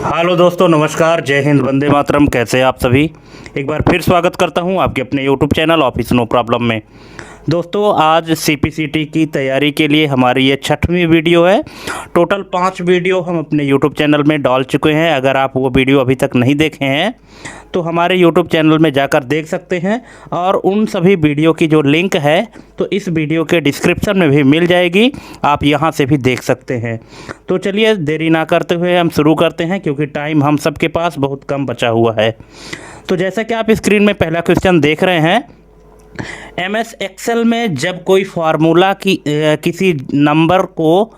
Hello दोस्तों, नमस्कार, जय हिंद, वंदे मातरम। कैसे हैं आप सभी। एक बार फिर स्वागत करता हूं आपके अपने YouTube channel office no problem में। दोस्तों, आज सीपीसीटी की तैयारी के लिए हमारी ये 6वीं वीडियो है। टोटल 5 वीडियो हम अपने यूट्यूब चैनल में डाल चुके हैं। अगर आप वो वीडियो अभी तक नहीं देखे हैं तो हमारे यूट्यूब चैनल में जाकर देख सकते हैं, और उन सभी वीडियो की जो लिंक है तो इस वीडियो के डिस्क्रिप्शन में भी मिल जाएगी, आप यहाँ से भी देख सकते हैं। तो चलिए देरी ना करते हुए हम शुरू करते हैं, क्योंकि टाइम हम सबके पास बहुत कम बचा हुआ है। तो जैसा कि आप स्क्रीन में पहला क्वेश्चन देख रहे हैं, एमएस एक्सेल में जब कोई फार्मूला की किसी नंबर को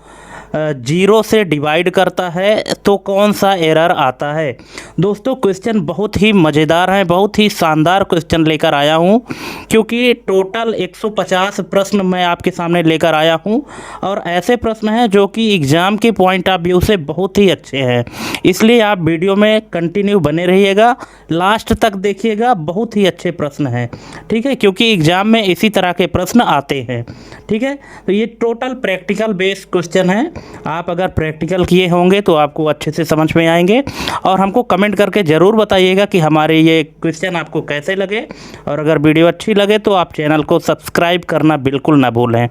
0 से डिवाइड करता है तो कौन सा एरर आता है। दोस्तों, क्वेश्चन बहुत ही मज़ेदार है, बहुत ही शानदार क्वेश्चन लेकर आया हूँ, क्योंकि टोटल 150 प्रश्न मैं आपके सामने लेकर आया हूँ, और ऐसे प्रश्न हैं जो कि एग्ज़ाम के पॉइंट ऑफ व्यू से बहुत ही अच्छे हैं। इसलिए आप वीडियो में कंटिन्यू बने रहिएगा, लास्ट तक देखिएगा, बहुत ही अच्छे प्रश्न हैं। ठीक है, क्योंकि एग्ज़ाम में इसी तरह के प्रश्न आते हैं। ठीक है, तो ये टोटल प्रैक्टिकल बेस्ड क्वेश्चन है। आप अगर प्रैक्टिकल किए होंगे तो आपको अच्छे से समझ में आएंगे, और हमको कमेंट करके ज़रूर बताइएगा कि हमारे ये क्वेश्चन आपको कैसे लगे। और अगर वीडियो अच्छी लगे तो आप चैनल को सब्सक्राइब करना बिल्कुल ना भूलें।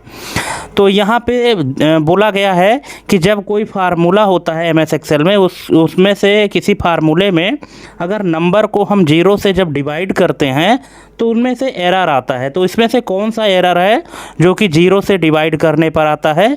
तो यहाँ पे बोला गया है कि जब कोई फार्मूला होता है एमएस एक्सेल में, उसमें से किसी फार्मूले में अगर नंबर को हम 0 से जब डिवाइड करते हैं तो उनमें से एरर आता है। तो इसमें से कौन सा एरर है जो कि 0 से डिवाइड करने पर आता है।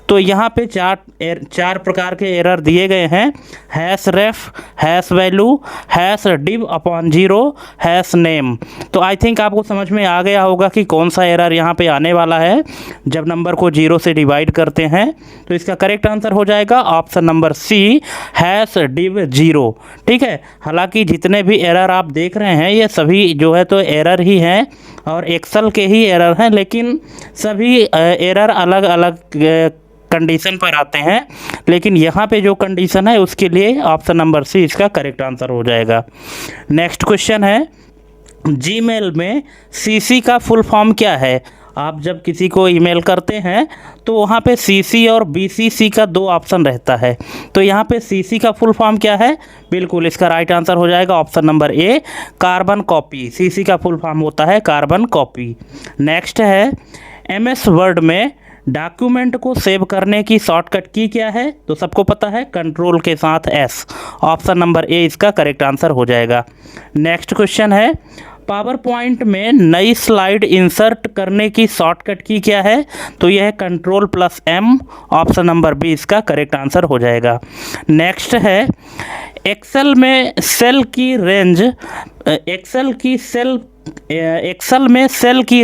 तो यहाँ पे चार प्रकार के एरर दिए गए हैं: hash ref, hash value, hash div upon 0, hash name. तो आई थिंक आपको समझ में आ गया होगा कि कौन सा एरर यहाँ पे आने वाला है जब नंबर को 0 से डिवाइड करते हैं। तो इसका करेक्ट आंसर हो जाएगा option number C, hash div 0। ठीक है, हालांकि जितने भी एरर आप देख रहे हैं ये सभी जो है तो एरर ही हैं, और एक्सेल के ही एरर हैं, लेकिन सभी एरर अलग अलग कंडीशन पर आते हैं। लेकिन यहाँ पे जो कंडीशन है उसके लिए ऑप्शन नंबर सी इसका करेक्ट आंसर हो जाएगा। नेक्स्ट क्वेश्चन है, जीमेल में सीसी का फुल फॉर्म क्या है। आप जब किसी को ईमेल करते हैं तो वहाँ पे सीसी और बीसीसी का 2 ऑप्शन रहता है। तो यहाँ पे सीसी का फुल फॉर्म क्या है, बिल्कुल इसका राइट आंसर हो जाएगा ऑप्शन नंबर ए, कार्बन कॉपी। सीसी का फुल फॉर्म होता है कार्बन कॉपी। नेक्स्ट है, एमएस वर्ड में डॉक्यूमेंट को सेव करने की शॉर्टकट की क्या है। तो सबको पता है कंट्रोल के साथ एस, ऑप्शन नंबर ए इसका करेक्ट आंसर हो जाएगा। नेक्स्ट क्वेश्चन है, पावर पॉइंट में नई स्लाइड इंसर्ट करने की शॉर्टकट की क्या है। तो यह है control plus M, option number B इसका करेक्ट आंसर हो जाएगा। नेक्स्ट है, एक्सेल में सेल की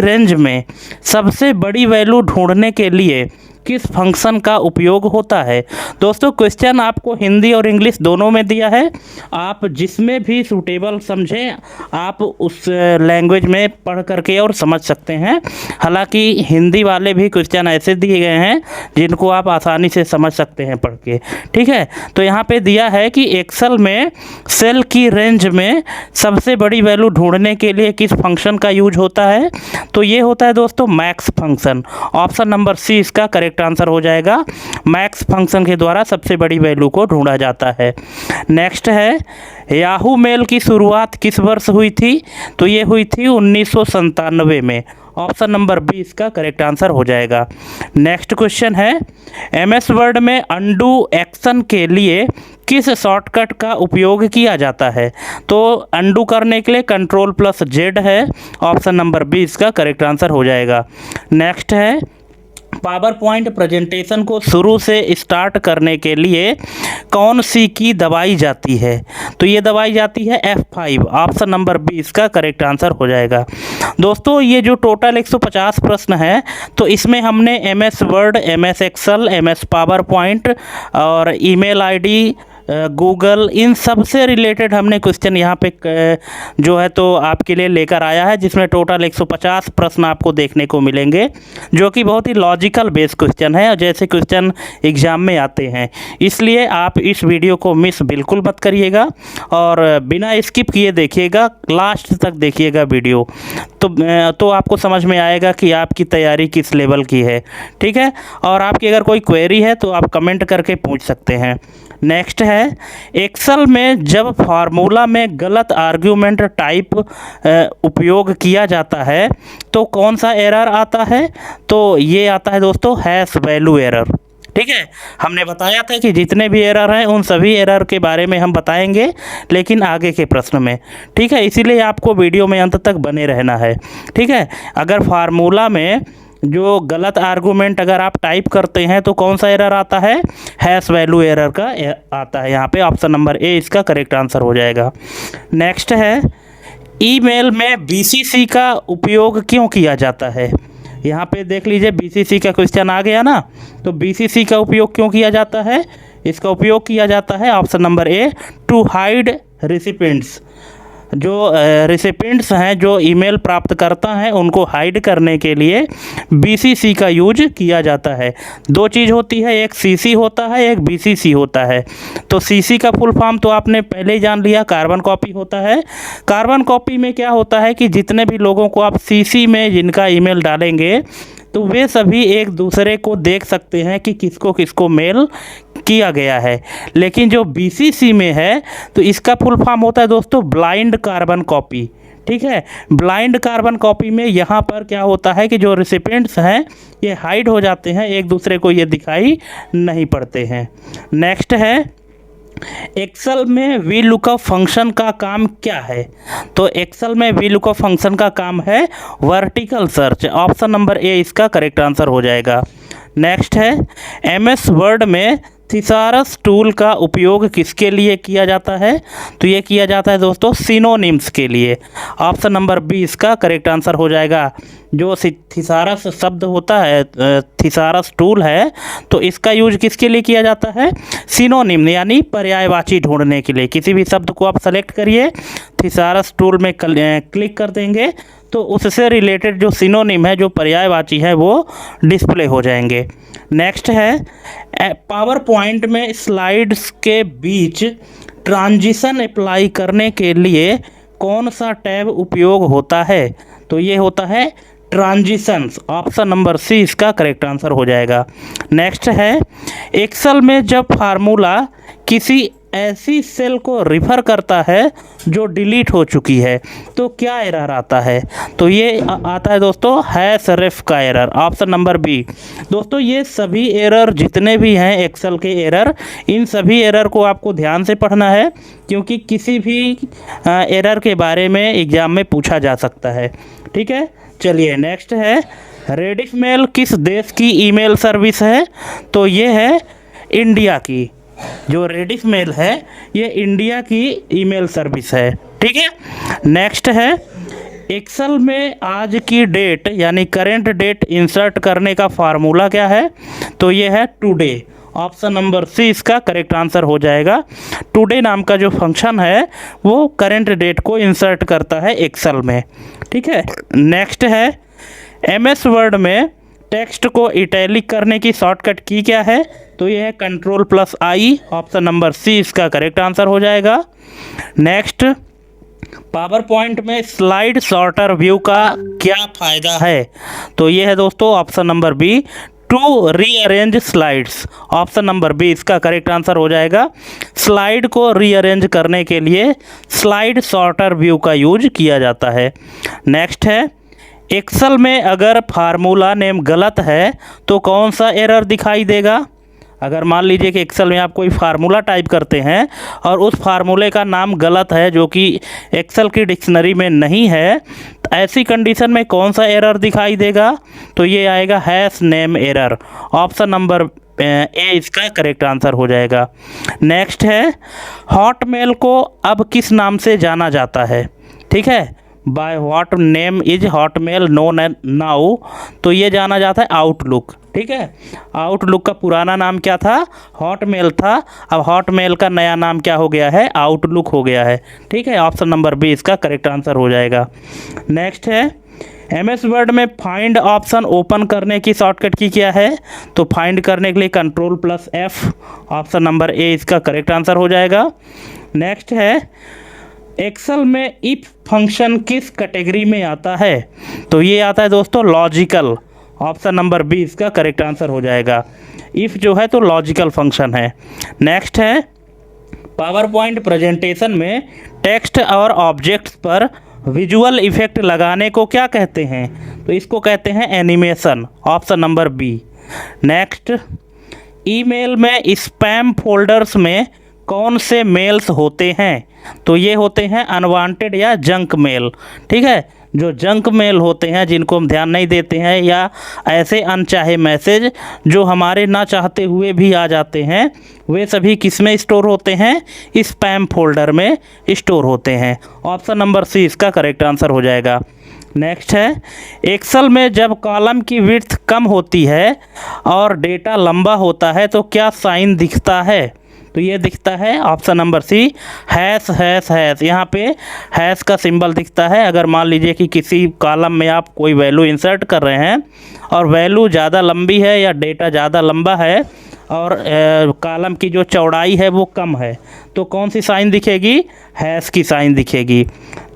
रेंज में सबसे बड़ी वैल्यू ढूंढने के लिए किस फंक्शन का उपयोग होता है। दोस्तों, क्वेश्चन आपको हिंदी और इंग्लिश दोनों में दिया है, आप जिसमें भी सूटेबल समझें आप उस लैंग्वेज में पढ़ करके और समझ सकते हैं। हालांकि हिंदी वाले भी क्वेश्चन ऐसे दिए गए हैं जिनको आप आसानी से समझ सकते हैं पढ़ के। ठीक है, तो यहाँ पे दिया है कि एक्सेल में सेल की रेंज में सबसे बड़ी वैल्यू ढूंढने के लिए किस फंक्शन का यूज होता है। तो ये होता है दोस्तों max function, option number C इसका करेक्ट आंसर हो जाएगा। मैक्स फंक्शन के द्वारा सबसे बड़ी वैल्यू को ढूंढा जाता है। नेक्स्ट है, याहू मेल की शुरुआत किस वर्ष हुई थी। तो ये हुई थी 1997 में, ऑप्शन नंबर बी इसका करेक्ट आंसर हो जाएगा। नेक्स्ट क्वेश्चन है, एमएस वर्ड में अंडू एक्शन के लिए किस शॉर्टकट का उपयोग किया जाता है। तो अंडू करने के लिए कंट्रोल प्लस जेड है, ऑप्शन नंबर बी इसका करेक्ट आंसर हो जाएगा। नेक्स्ट है, पावर पॉइंट प्रेजेंटेशन को शुरू से स्टार्ट करने के लिए कौन सी की दबाई जाती है। तो ये दबाई जाती है F5, ऑप्शन नंबर बी इसका करेक्ट आंसर हो जाएगा। दोस्तों, ये जो टोटल 150 प्रश्न है तो इसमें हमने MS Word, MS Excel, MS PowerPoint और ईमेल आईडी, गूगल, इन सब से रिलेटेड हमने क्वेश्चन यहाँ पे जो है तो आपके लिए लेकर आया है, जिसमें टोटल 150 प्रश्न आपको देखने को मिलेंगे, जो कि बहुत ही लॉजिकल बेस्ड क्वेश्चन है, जैसे क्वेश्चन एग्ज़ाम में आते हैं। इसलिए आप इस वीडियो को मिस बिल्कुल मत करिएगा और बिना स्किप किए देखिएगा, लास्ट तक देखिएगा वीडियो, तो आपको समझ में आएगा कि आपकी तैयारी किस लेवल की है। ठीक है, और आपकी अगर कोई क्वेरी है तो आप कमेंट करके पूछ सकते हैं। नेक्स्ट है, एक्सेल में जब फार्मूला में गलत आर्ग्यूमेंट टाइप उपयोग किया जाता है तो कौन सा एरर आता है? तो ये आता है दोस्तों हैश वैल्यू एरर। ठीक है, हमने बताया था कि जितने भी एरर हैं उन सभी एरर के बारे में हम बताएंगे, लेकिन आगे के प्रश्न में। ठीक है, इसीलिए आपको वीडियो में अंत तक बने रहना है। ठीक है, अगर फार्मूला में जो गलत आर्गूमेंट अगर आप टाइप करते हैं तो कौन सा एरर आता है? हैश वैल्यू एरर का आता है। यहाँ पे ऑप्शन नंबर ए इसका करेक्ट आंसर हो जाएगा। नेक्स्ट है, ईमेल में बीसीसी का उपयोग क्यों किया जाता है? यहाँ पे देख लीजिए, बीसीसी का क्वेश्चन आ गया ना। तो बीसीसी का उपयोग क्यों किया जाता है? इसका उपयोग किया जाता है option number A, to hide recipients. जो रिसिपेंट्स हैं, जो ईमेल प्राप्त करता है, उनको हाइड करने के लिए बीसीसी का यूज किया जाता है। दो चीज़ होती है, एक सीसी होता है, एक बीसीसी होता है। तो सीसी का फुल फॉर्म तो आपने पहले ही जान लिया, कार्बन कॉपी होता है। कार्बन कॉपी में क्या होता है कि जितने भी लोगों को आप सीसी में जिनका ईमेल डालेंगे तो वे सभी एक दूसरे को देख सकते हैं कि किसको किसको मेल किया गया है। लेकिन जो बीसीसी में है तो इसका फुल फॉर्म होता है दोस्तों ब्लाइंड कार्बन कॉपी। ठीक है, ब्लाइंड कार्बन कॉपी में यहाँ पर क्या होता है कि जो रिसिपेंट्स हैं ये हाइड हो जाते हैं, एक दूसरे को ये दिखाई नहीं पड़ते हैं। नेक्स्ट है, एक्सेल में वी लुकअप फंक्शन का काम क्या है? तो एक्सेल में वी लुकअप फंक्शन का काम है vertical search. Option number A इसका करेक्ट आंसर हो जाएगा। नेक्स्ट है, एमएस वर्ड में थिसारस टूल का उपयोग किसके लिए किया जाता है? तो ये किया जाता है दोस्तों सिनोनिम्स के लिए। ऑप्शन नंबर बी इसका करेक्ट आंसर हो जाएगा। जो थिसारस शब्द होता है, थिसारस टूल है, तो इसका यूज किसके लिए किया जाता है? सिनोनिम यानी पर्यायवाची ढूंढने के लिए। किसी भी शब्द को आप सेलेक्ट करिए, थिसारस टूल में क्लिक कर देंगे तो उससे रिलेटेड जो सिनोनिम है, जो पर्यायवाची है, वो डिस्प्ले हो जाएंगे। नेक्स्ट है, पावर पॉइंट में स्लाइड्स के बीच ट्रांजिशन अप्लाई करने के लिए कौन सा टैब उपयोग होता है? तो ये होता है ट्रांजिशंस। ऑप्शन नंबर सी इसका करेक्ट आंसर हो जाएगा। नेक्स्ट है, एक्सेल में जब फार्मूला किसी ऐसी सेल को रिफ़र करता है जो डिलीट हो चुकी है तो क्या एरर आता है? तो ये आता है दोस्तों हैश रेफ का एरर। Option number B. दोस्तों ये सभी एरर जितने भी हैं एक्सेल के एरर, इन सभी एरर को आपको ध्यान से पढ़ना है, क्योंकि किसी भी एरर के बारे में एग्ज़ाम में पूछा जा सकता है। ठीक है, चलिए नेक्स्ट है, रेडिफ मेल किस देश की ईमेल सर्विस है? तो ये है इंडिया की। जो रेडिफ मेल है ये इंडिया की ईमेल सर्विस है। ठीक है, नेक्स्ट है, एक्सेल में आज की डेट यानी करेंट डेट इंसर्ट करने का फार्मूला क्या है? तो ये है टुडे। ऑप्शन नंबर सी इसका करेक्ट आंसर हो जाएगा। टुडे नाम का जो फंक्शन है वो करेंट डेट को इंसर्ट करता है एक्सेल में। ठीक है, नेक्स्ट है, एमएस वर्ड में टेक्स्ट को इटैलिक करने की शॉर्टकट की क्या है? तो ये है Ctrl+I। ऑप्शन नंबर सी इसका करेक्ट आंसर हो जाएगा। नेक्स्ट, पावर पॉइंट में स्लाइड सॉर्टर व्यू का क्या फ़ायदा है? तो ये है दोस्तों option number B, to rearrange slides. Option number B इसका करेक्ट आंसर हो जाएगा। स्लाइड को रीअरेंज करने के लिए स्लाइड सॉर्टर व्यू का यूज किया जाता है। नेक्स्ट है, एक्सेल में अगर फार्मूला नेम गलत है तो कौन सा एरर दिखाई देगा? अगर मान लीजिए कि एक्सेल में आप कोई फार्मूला टाइप करते हैं और उस फार्मूले का नाम गलत है, जो कि एक्सेल की डिक्शनरी में नहीं है, तो ऐसी कंडीशन में कौन सा एरर दिखाई देगा? तो ये आएगा hash name error. Option number A इसका करेक्ट आंसर हो जाएगा। नेक्स्ट है, हॉटमेल को अब किस नाम से जाना जाता है? ठीक है, by what name is Hotmail known now? तो ये जाना जाता है आउटलुक। ठीक है, आउटलुक का पुराना नाम क्या था? हॉटमेल था। अब हॉटमेल का नया नाम क्या हो गया है? आउटलुक हो गया है। ठीक है, ऑप्शन नंबर बी इसका करेक्ट आंसर हो जाएगा। नेक्स्ट है, एमएस वर्ड में फाइंड ऑप्शन ओपन करने की शॉर्टकट की क्या है? तो फाइंड करने के लिए Ctrl+F। ऑप्शन नंबर ए इसका करेक्ट आंसर हो जाएगा। नेक्स्ट है, एक्सेल में इफ फंक्शन किस कैटेगरी में आता है? तो ये आता है दोस्तों लॉजिकल। ऑप्शन नंबर बी इसका करेक्ट आंसर हो जाएगा। इफ़ जो है तो लॉजिकल फंक्शन है। नेक्स्ट है, पावर पॉइंट प्रेजेंटेशन में टेक्स्ट और ऑब्जेक्ट्स पर विजुअल इफेक्ट लगाने को क्या कहते हैं? तो इसको कहते हैं animation, option number B. Next, email में स्पैम फोल्डर्स में कौन से मेल्स होते हैं? तो ये होते हैं अनवांटेड या जंक मेल। ठीक है, जो जंक मेल होते हैं जिनको हम ध्यान नहीं देते हैं, या ऐसे अनचाहे मैसेज जो हमारे ना चाहते हुए भी आ जाते हैं, वे सभी किस में स्टोर होते हैं? स्पैम फोल्डर में स्टोर होते हैं। ऑप्शन नंबर सी इसका करेक्ट आंसर हो जाएगा। नेक्स्ट है, एक्सेल में जब कॉलम की विड्थ कम होती है और डेटा लंबा होता है तो क्या साइन दिखता है? तो ये दिखता है option number C, hash hash hash. यहाँ पे हैश का सिंबल दिखता है। अगर मान लीजिए कि किसी कॉलम में आप कोई वैल्यू इंसर्ट कर रहे हैं और वैल्यू ज़्यादा लंबी है या डेटा ज़्यादा लंबा है और कॉलम की जो चौड़ाई है वो कम है, तो कौन सी साइन दिखेगी? हैश की साइन दिखेगी।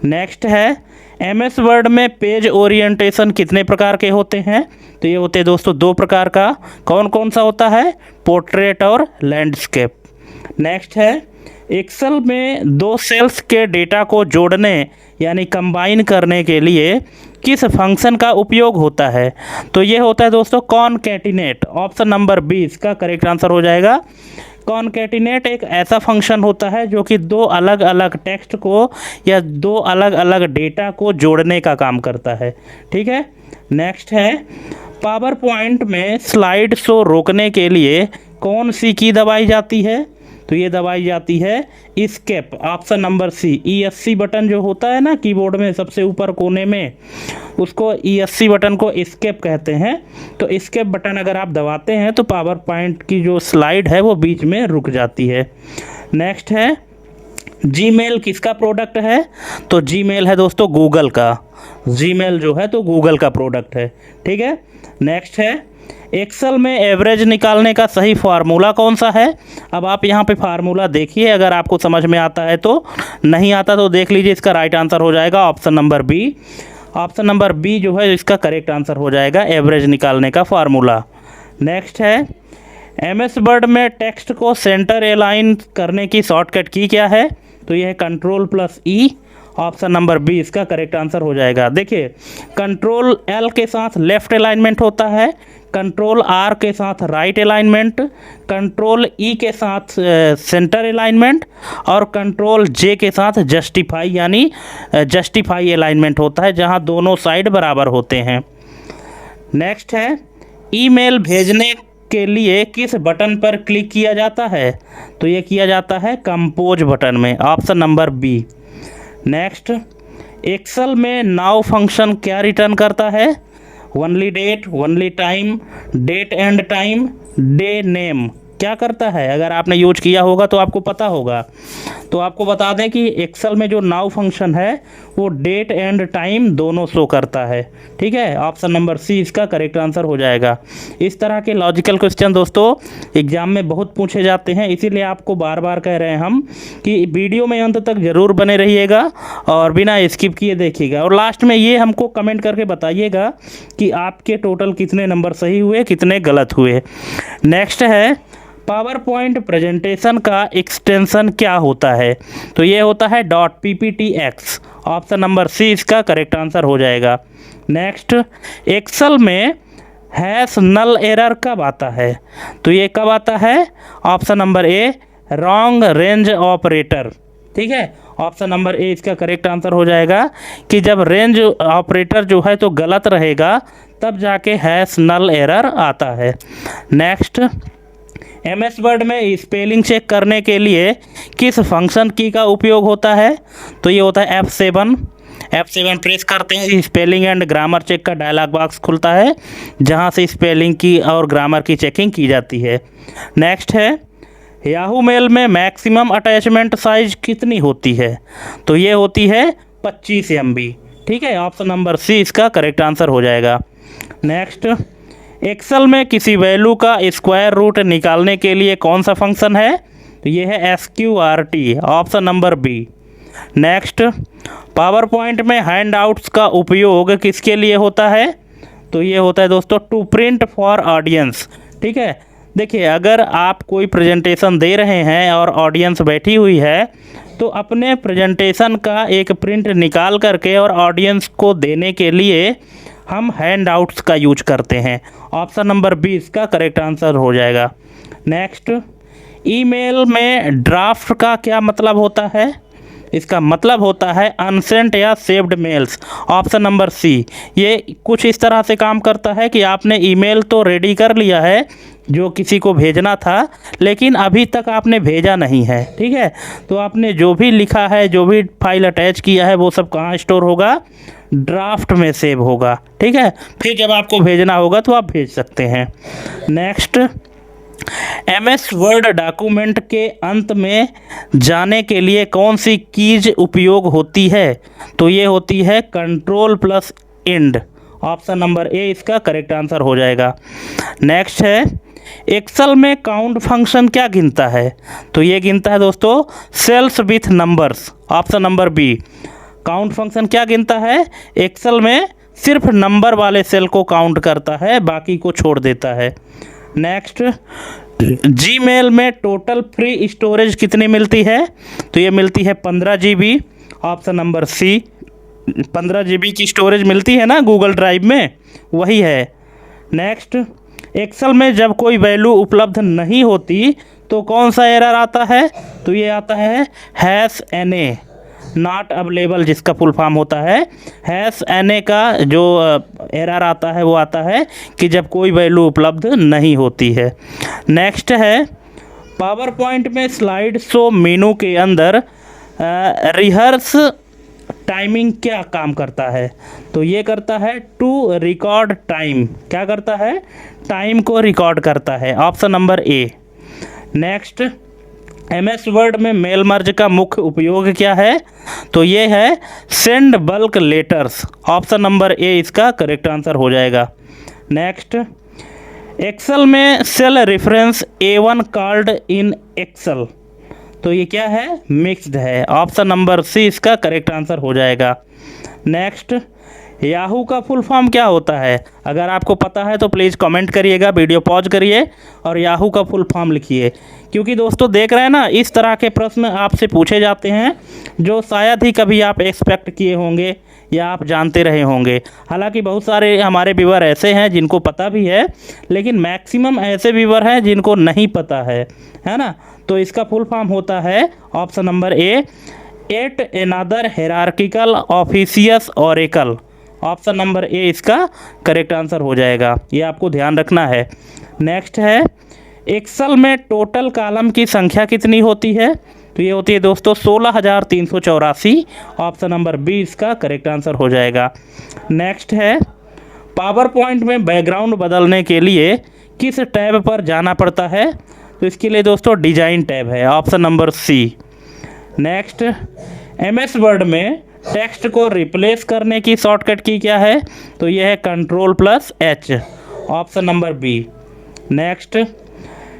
नेक्स्ट है, एमएस वर्ड में पेज ओरिएंटेशन कितने प्रकार के होते हैं? तो ये होते हैं दोस्तों दो प्रकार का। कौन कौन सा होता है? पोर्ट्रेट और लैंडस्केप। नेक्स्ट है, एक्सेल में दो सेल्स के डेटा को जोड़ने यानी कंबाइन करने के लिए किस फंक्शन का उपयोग होता है? तो ये होता है दोस्तों कॉनकैटिनेट। ऑप्शन नंबर बी इसका करेक्ट आंसर हो जाएगा। कॉनकैटिनेट एक ऐसा फंक्शन होता है जो कि दो अलग अलग टेक्स्ट को या दो अलग अलग डेटा को जोड़ने का काम करता है। ठीक है। नेक्स्ट है, पावर पॉइंट में स्लाइड शो रोकने के लिए कौन सी की दबाई जाती है? तो ये दबाई जाती है escape. Option number C. ESC button जो होता है ना कीबोर्ड में सबसे ऊपर कोने में, उसको ESC बटन को एस्केप कहते हैं। तो एस्केप बटन अगर आप दबाते हैं तो पावर पॉइंट की जो स्लाइड है वो बीच में रुक जाती है। नेक्स्ट है, जीमेल किसका प्रोडक्ट है? तो जीमेल है दोस्तों गूगल का। जीमेल जो है तो गूगल का प्रोडक्ट है। ठीक है। नेक्स्ट है, एक्सेल में एवरेज निकालने का सही फार्मूला कौन सा है? अब आप यहाँ पे फार्मूला देखिए, अगर आपको समझ में आता है तो, नहीं आता तो देख लीजिए। इसका राइट आंसर हो जाएगा option number B. Option number B जो है इसका करेक्ट आंसर हो जाएगा, एवरेज निकालने का फार्मूला। नेक्स्ट है, MS वर्ड में टेक्स्ट को सेंटर अलाइन करने की शॉर्टकट की क्या है? तो यह है Ctrl+E। ऑप्शन नंबर बी इसका करेक्ट आंसर हो जाएगा। देखिए, Ctrl+L के साथ लेफ्ट अलाइनमेंट होता है, Ctrl+R के साथ राइट अलाइनमेंट, Ctrl+E के साथ सेंटर अलाइनमेंट और Ctrl+J के साथ जस्टिफाई यानी जस्टिफाई अलाइनमेंट होता है, जहां दोनों साइड बराबर होते हैं। नेक्स्ट है, ईमेल भेजने के लिए किस बटन पर क्लिक किया जाता है? तो ये किया जाता है कंपोज बटन में। Option number B. Next, Excel में नाउ फंक्शन क्या रिटर्न करता है? Only date, only time, date and time, day name, क्या करता है? अगर आपने यूज किया होगा तो आपको पता होगा। तो आपको बता दें कि एक्सेल में जो नाउ फंक्शन है वो डेट एंड टाइम दोनों शो करता है। ठीक है। ऑप्शन नंबर सी इसका करेक्ट आंसर हो जाएगा। इस तरह के लॉजिकल क्वेश्चन दोस्तों एग्जाम में बहुत पूछे जाते हैं, इसीलिए आपको बार बार कह रहे हैं हम कि वीडियो में अंत तक ज़रूर बने रहिएगा और बिना स्किप किए देखिएगा। और लास्ट में ये हमको कमेंट करके बताइएगा कि आपके टोटल कितने नंबर सही हुए, कितने गलत हुए। नेक्स्ट है, पावर पॉइंट प्रेजेंटेशन का एक्सटेंशन क्या होता है? तो ये होता है .pptx। ऑप्शन नंबर सी इसका करेक्ट आंसर हो जाएगा। नेक्स्ट, एक्सेल में हैश नल एरर कब आता है? तो ये कब आता है? ऑप्शन नंबर ए, रॉन्ग रेंज ऑपरेटर। ठीक है। ऑप्शन नंबर ए इसका करेक्ट आंसर हो जाएगा कि जब रेंज ऑपरेटर जो है तो गलत रहेगा तब जाके हैश नल एरर आता है। नेक्स्ट, MS वर्ड में स्पेलिंग चेक करने के लिए किस फंक्शन की का उपयोग होता है? तो ये होता है F7। F7 प्रेस करते हैं, स्पेलिंग एंड ग्रामर चेक का डायलॉग बॉक्स खुलता है, जहां से स्पेलिंग की और ग्रामर की चेकिंग की जाती है। नेक्स्ट है, याहू मेल में मैक्सिमम अटैचमेंट साइज कितनी होती है? तो ये होती है 25 MB। ठीक है। ऑप्शन नंबर सी इसका करेक्ट आंसर हो जाएगा। नेक्स्ट, एक्सेल में किसी वैल्यू का स्क्वायर रूट निकालने के लिए कौन सा फंक्शन है? तो ये है SQRT। Option number B. Next, PowerPoint में हैंडआउट्स का उपयोग किसके लिए होता है? तो ये होता है दोस्तों टू प्रिंट फॉर ऑडियंस। ठीक है। देखिए, अगर आप कोई प्रेजेंटेशन दे रहे हैं और ऑडियंस बैठी हुई है तो अपने प्रेजेंटेशन का एक प्रिंट निकाल करके और ऑडियंस को देने के लिए हम हैंड आउट्स का यूज करते हैं। ऑप्शन नंबर 20 का करेक्ट आंसर हो जाएगा। नेक्स्ट, ईमेल में ड्राफ्ट का क्या मतलब होता है? इसका मतलब होता है अनसेंट या saved mails. Option number C. ये कुछ इस तरह से काम करता है कि आपने ईमेल तो रेडी कर लिया है जो किसी को भेजना था, लेकिन अभी तक आपने भेजा नहीं है, ठीक है। तो आपने जो भी लिखा है, जो भी फाइल अटैच किया है, वो सब कहाँ स्टोर होगा? ड्राफ्ट में सेव होगा, ठीक है। फिर जब आपको भेजना होगा तो आप भेज सकते हैं। नेक्स्ट, MS वर्ड डॉक्यूमेंट के अंत में जाने के लिए कौन सी कीज उपयोग होती है? तो ये होती है Ctrl+Ind। ऑप्शन नंबर ए इसका करेक्ट आंसर हो जाएगा। नेक्स्ट है, एक्सेल में काउंट फंक्शन क्या गिनता है? तो ये गिनता है दोस्तों cells with numbers. Option number B. Count function क्या गिनता है? एक्सेल में सिर्फ नंबर वाले सेल को काउंट करता है, बाकी को छोड़ देता है। नेक्स्ट, जीमेल में टोटल फ्री स्टोरेज कितनी मिलती है? तो ये मिलती है 15 GB। Option number C. 15 GB की स्टोरेज मिलती है ना गूगल ड्राइव में, वही है। नेक्स्ट, एक्सेल में जब कोई वैल्यू उपलब्ध नहीं होती तो कौन सा एरर आता है? तो ये आता है -NA, नॉट अवेलेबल, जिसका फुल फॉर्म होता है। -NA का जो एरर आता है वो आता है कि जब कोई वैल्यू उपलब्ध नहीं होती है। नेक्स्ट है, पावर पॉइंट में स्लाइड शो मेनू के अंदर रिहर्स टाइमिंग क्या काम करता है? तो ये करता है टू रिकॉर्ड टाइम। क्या करता है? टाइम को रिकॉर्ड करता है। Option number A. Next, MS Word में मेल मर्ज का मुख्य उपयोग क्या है? तो ये है send bulk letters. Option number A इसका करेक्ट आंसर हो जाएगा। नेक्स्ट, एक्सेल में cell reference A1 called in Excel. तो ये क्या है? मिक्स्ड है। ऑप्शन नंबर सी इसका करेक्ट आंसर हो जाएगा। नेक्स्ट, याहू का फुल फॉर्म क्या होता है? अगर आपको पता है तो प्लीज़ कमेंट करिएगा, वीडियो पॉज करिए और याहू का फुल फॉर्म लिखिए, क्योंकि दोस्तों देख रहे हैं ना, इस तरह के प्रश्न आपसे पूछे जाते हैं जो शायद ही कभी आप एक्सपेक्ट किए होंगे या आप जानते रहे होंगे। हालांकि बहुत सारे हमारे व्यूअर ऐसे हैं जिनको पता भी है, लेकिन मैक्सिमम ऐसे व्यूअर हैं जिनको नहीं पता है ना। तो इसका फुल फॉर्म होता है option number A, at another hierarchical officious oracle. Option number A इसका करेक्ट आंसर हो जाएगा, ये आपको ध्यान रखना है। नेक्स्ट है, एक्सेल में टोटल कॉलम की संख्या कितनी होती है? तो ये होती है दोस्तों 16,384। ऑप्शन नंबर बी इसका करेक्ट आंसर हो जाएगा। नेक्स्ट है, पावर पॉइंट में बैकग्राउंड बदलने के लिए किस टैब पर जाना पड़ता है? तो इसके लिए दोस्तों डिजाइन टैब है। Option number C. Next, MS Word में टेक्स्ट को रिप्लेस करने की शॉर्टकट की क्या है? तो यह है Ctrl+H। Option number B. Next,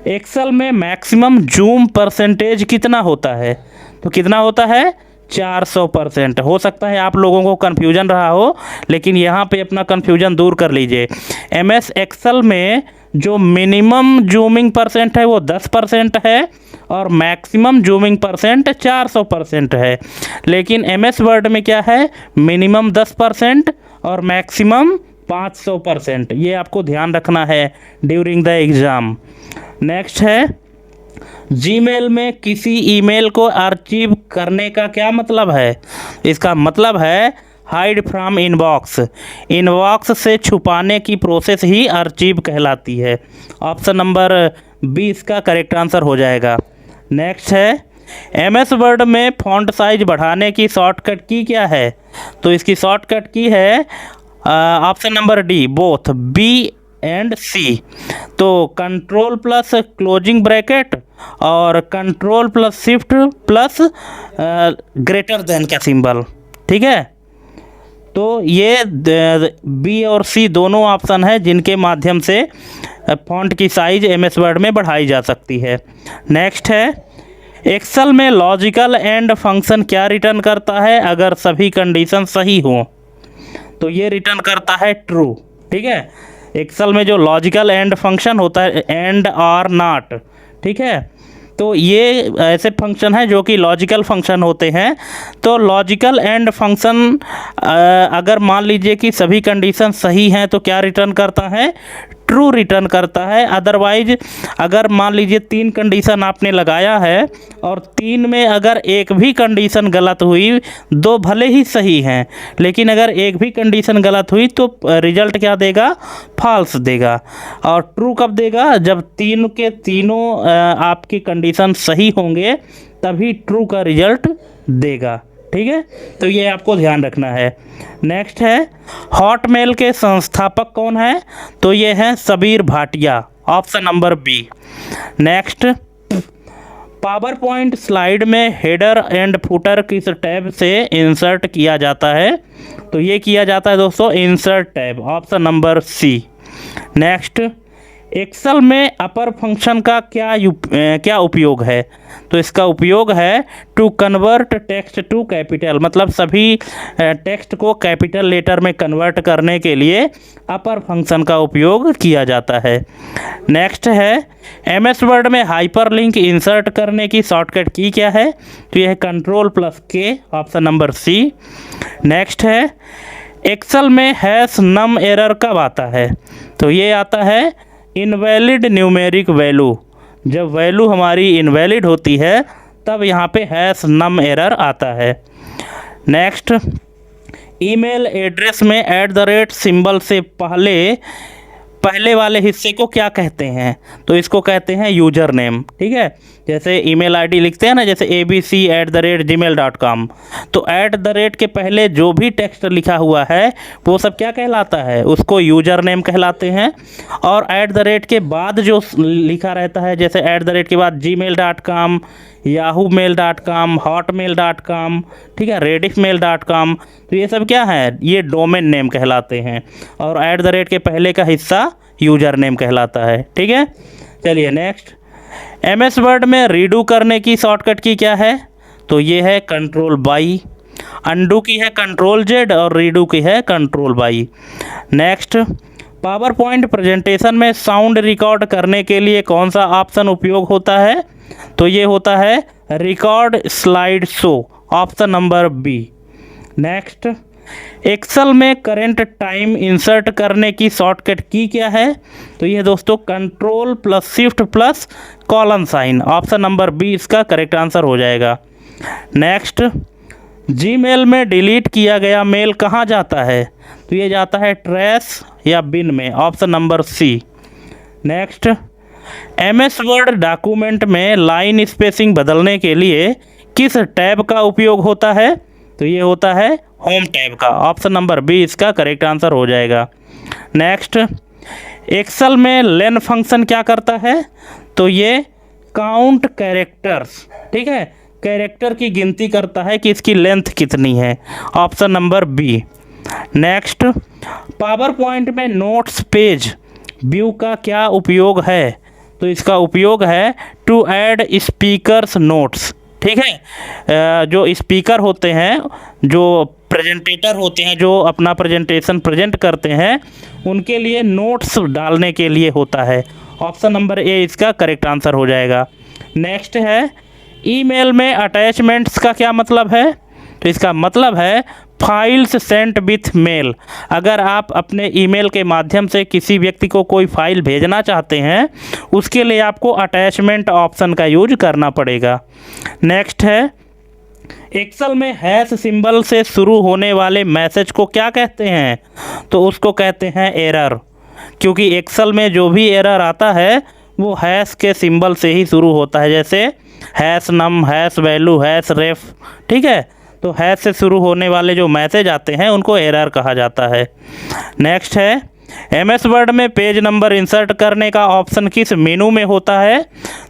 Excel में मैक्सिमम जूम परसेंटेज कितना होता है? तो कितना होता है? 400%। हो सकता है आप लोगों को कन्फ्यूजन रहा हो, लेकिन यहाँ पे अपना कन्फ्यूजन दूर कर लीजिए। MS एक्सेल में जो मिनिमम जूमिंग परसेंट है वो 10% है और मैक्सिमम जूमिंग परसेंट 400% है। लेकिन MS वर्ड में क्या है? मिनिमम 10% और मैक्सिमम 500%। ये आपको ध्यान रखना है ड्यूरिंग द एग्ज़ाम। नेक्स्ट है, जीमेल में किसी ईमेल को आर्चीव करने का क्या मतलब है? इसका मतलब है हाइड फ्रॉम इनबॉक्स। इनबॉक्स से छुपाने की प्रोसेस ही आर्चीव कहलाती है। ऑप्शन नंबर बी इसका करेक्ट आंसर हो जाएगा। नेक्स्ट है, MS वर्ड में फॉन्ट साइज बढ़ाने की शॉर्टकट की क्या है? तो इसकी शॉर्टकट की है option number D, both B and C। तो Ctrl+ क्लोजिंग ब्रैकेट और Ctrl+Shift+ ग्रेटर देन का सिंबल, ठीक है। तो ये B और C दोनों ऑप्शन है जिनके माध्यम से फॉन्ट की साइज MS वर्ड में बढ़ाई जा सकती है। नेक्स्ट है, एक्सेल में लॉजिकल एंड फंक्शन क्या रिटर्न करता है अगर सभी कंडीशन सही हों? तो ये रिटर्न करता है ट्रू, ठीक है। एक्सेल में जो लॉजिकल एंड फंक्शन होता है, एंड और नॉट, ठीक है, तो ये ऐसे फंक्शन हैं जो कि लॉजिकल फंक्शन होते हैं। तो लॉजिकल एंड फंक्शन अगर मान लीजिए कि सभी कंडीशन सही हैं तो क्या रिटर्न करता है, ट्रू रिटर्न करता है। अदरवाइज अगर मान लीजिए 3 कंडीशन आपने लगाया है और 3 में अगर एक भी कंडीशन गलत हुई, 2 भले ही सही हैं लेकिन अगर एक भी कंडीशन गलत हुई तो रिजल्ट क्या देगा, फॉल्स देगा। और ट्रू कब देगा, जब 3 के तीनों आपकी कंडीशन सही होंगे तभी ट्रू का रिजल्ट देगा, ठीक है। तो ये आपको ध्यान रखना है। नेक्स्ट है हॉटमेल के संस्थापक कौन है, तो ये हैं Sabeer Bhatia, option number B. Next, PowerPoint slide में हेडर एंड फुटर किस टैब से इंसर्ट किया जाता है, तो ये किया जाता है दोस्तों insert tab, option number C. Next, Excel में अपर फंक्शन का क्या उपयोग है, तो इसका उपयोग है to convert text to capital, मतलब सभी टेक्स्ट को कैपिटल लेटर में कन्वर्ट करने के लिए अपर फंक्शन का उपयोग किया जाता है। नेक्स्ट है एमएस वर्ड में हाइपरलिंक इंसर्ट करने की शॉर्टकट की क्या है, तो यह है Ctrl+K, option number C. Next है एक्सेल में हैश नम एरर कब आता है, तो ये आता है इनवैलिड न्यूमेरिक वैल्यू, जब वैल्यू हमारी इनवैलिड होती है तब यहाँ पे हैश नम एरर आता है। नेक्स्ट, ईमेल एड्रेस में @ सिंबल से पहले वाले हिस्से को क्या कहते हैं, तो इसको कहते हैं यूजर नेम, ठीक है। जैसे ईमेल आईडी लिखते हैं ना, जैसे abc@gmail.com, तो @ के पहले जो भी टेक्स्ट लिखा हुआ है वो सब क्या कहलाता है, उसको यूजर नेम कहलाते हैं। और @ के बाद जो लिखा रहता है, जैसे @ के बाद gmail.com, yahoomail.com, hotmail.com, ठीक है, rediffmail.com, तो ये सब क्या है, ये डोमेन नेम कहलाते हैं और @ के पहले का हिस्सा यूजर नेम कहलाता है, ठीक है। चलिए नेक्स्ट, एमएस वर्ड में रीडू करने की शॉर्टकट की क्या है, तो ये है Ctrl+Y, अंडू की है Ctrl+Z और रीडू की है Ctrl+Y। Next, PowerPoint presentation में साउंड रिकॉर्ड करने के लिए कौन सा ऑप्शन उपयोग होता है, तो ये होता है record slide show, option number B. Next, Excel में करंट टाइम इंसर्ट करने की शॉर्टकट की क्या है, तो ये दोस्तों Ctrl+Shift+:, ऑप्शन नंबर बी इसका करेक्ट आंसर हो जाएगा। नेक्स्ट, जीमेल में डिलीट किया गया मेल कहाँ जाता है, तो ये जाता है ट्रैश या बिन में, option number C. Next, MS Word document में लाइन स्पेसिंग बदलने के लिए किस टैब का उपयोग होता है, तो ये होता है होम टैब का, ऑप्शन नंबर बी इसका करेक्ट आंसर हो जाएगा। नेक्स्ट, एक्सेल में लेन फंक्शन क्या करता है, तो ये काउंट कैरेक्टर्स, ठीक है, कैरेक्टर की गिनती करता है कि इसकी लेंथ कितनी है, option number B. Next, PowerPoint में नोट्स पेज व्यू का क्या उपयोग है, तो इसका उपयोग है टू ऐड स्पीकर्स नोट्स, ठीक है। जो स्पीकर होते हैं, जो प्रेजेंटेटर होते हैं, जो अपना प्रेजेंटेशन प्रेजेंट करते हैं, उनके लिए नोट्स डालने के लिए होता है, ऑप्शन नंबर ए इसका करेक्ट आंसर हो जाएगा। नेक्स्ट है ईमेल में अटैचमेंट्स का क्या मतलब है, तो इसका मतलब है फाइल्स सेंट विथ मेल। अगर आप अपने ईमेल के माध्यम से किसी व्यक्ति को कोई फाइल भेजना चाहते हैं उसके लिए आपको अटैचमेंट ऑप्शन का यूज करना पड़ेगा। नेक्स्ट है एक्सेल में हैश सिंबल से शुरू होने वाले मैसेज को क्या कहते हैं, तो उसको कहते हैं एरर, क्योंकि एक्सेल में जो भी एरर आता है वो हैश के सिंबल से ही शुरू होता है, जैसे हैश नम, हैश वैल्यू, हैश रेफ, ठीक है। तो हैश से शुरू होने वाले जो मैसेज आते हैं उनको एरर कहा जाता है। नेक्स्ट है एमएस वर्ड में पेज नंबर इंसर्ट करने का ऑप्शन किस मेनू में होता है,